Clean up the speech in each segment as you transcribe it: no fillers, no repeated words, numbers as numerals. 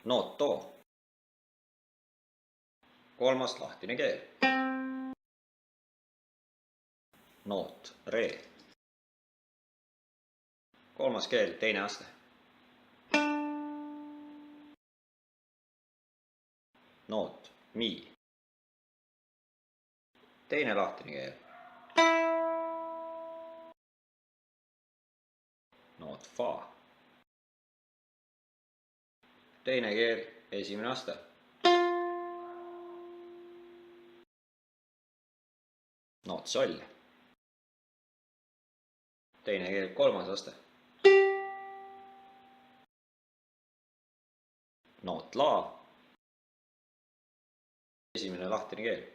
noot do. Kolmas lahtine keel. Noot re. Kolmas keel, teine aste. Noot mi. Teine lahtine keel. Noot fa. Teine keel, esimene aste. Noot sol. Teine keel, kolmas aste. Noot la. Esimene lahtine keel.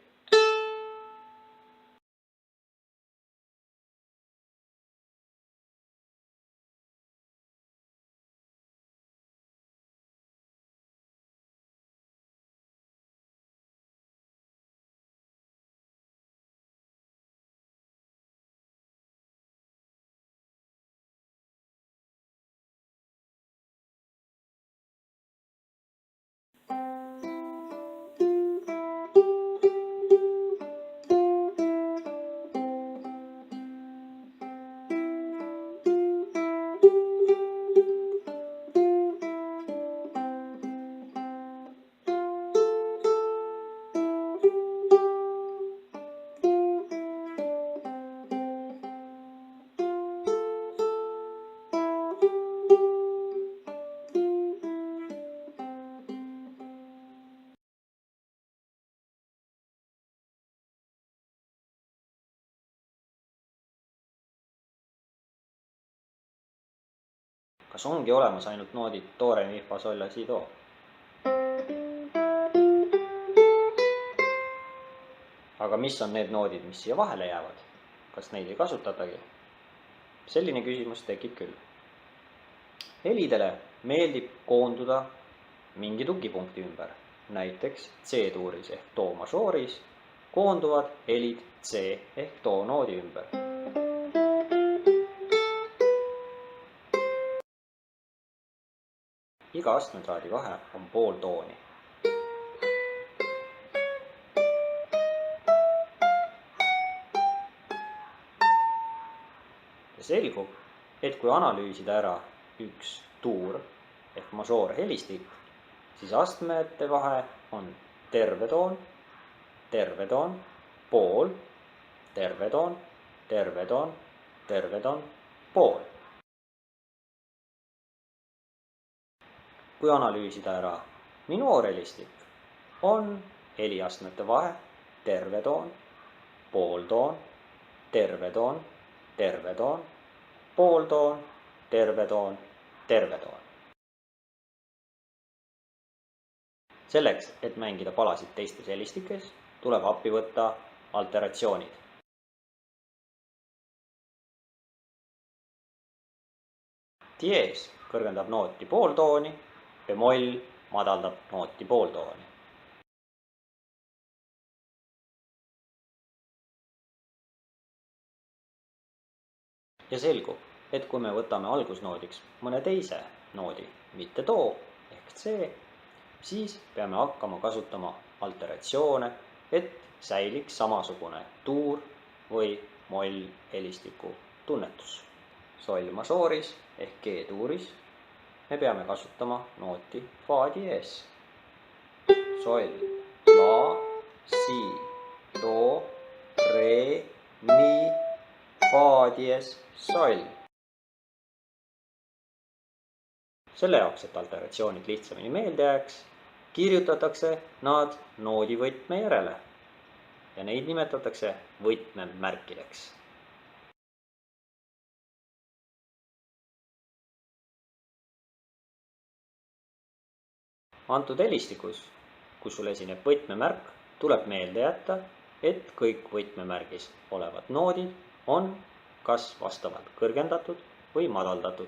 Kas ongi olemas ainult noodid do, re, mi, fa, sol, la, si, do? Aga mis on need noodid, mis siia vahele jäävad? Kas neid ei kasutatagi? Selline küsimus tekib küll. Helidele meeldib koonduda mingi tugipunkti ümber. Näiteks C-tuuris ehk do mažooris koonduvad helid C ehk do noodi ümber. Iga astmetraadi vahe on pool tooni. Ja selgub, et kui analüüsida ära üks tuur ehk mažoorhelistik, siis astmete vahe on terve toon, pool, terve toon, pool. Kui analüüsida ära minoorhelistik, on heliastmete vahe terve toon, pooltoon, terve toon, pooltoon, terve toon. Selleks, et mängida palasid teistes helistikes, tuleb appi võtta alteratsioonid. Dies kõrgendab nooti pooltooni, bemoll madaldab nooti pooltooni. Ja selgub, et kui me võtame algusnoodiks mõne teise noodi, mitte do ehk C, siis peame hakkama kasutama alteratsioone, et säiliks samasugune tuur või moll helistiku tunnetus. Sol mažooris ehk G-tuuris me peame kasutama nooti fa dies. Sol, la, si, do, re, mi, fa dies, sol. Selle jaoks, et alteratsioonid lihtsamini meelde jääks, kirjutatakse nad noodivõtme järele ja neid nimetatakse võtmemärkideks. Antud helistikus, kus sul esineb võtmemärk, tuleb meelde jätta, et kõik võtmemärgis olevad noodid on kas vastavalt kõrgendatud või madaldatud.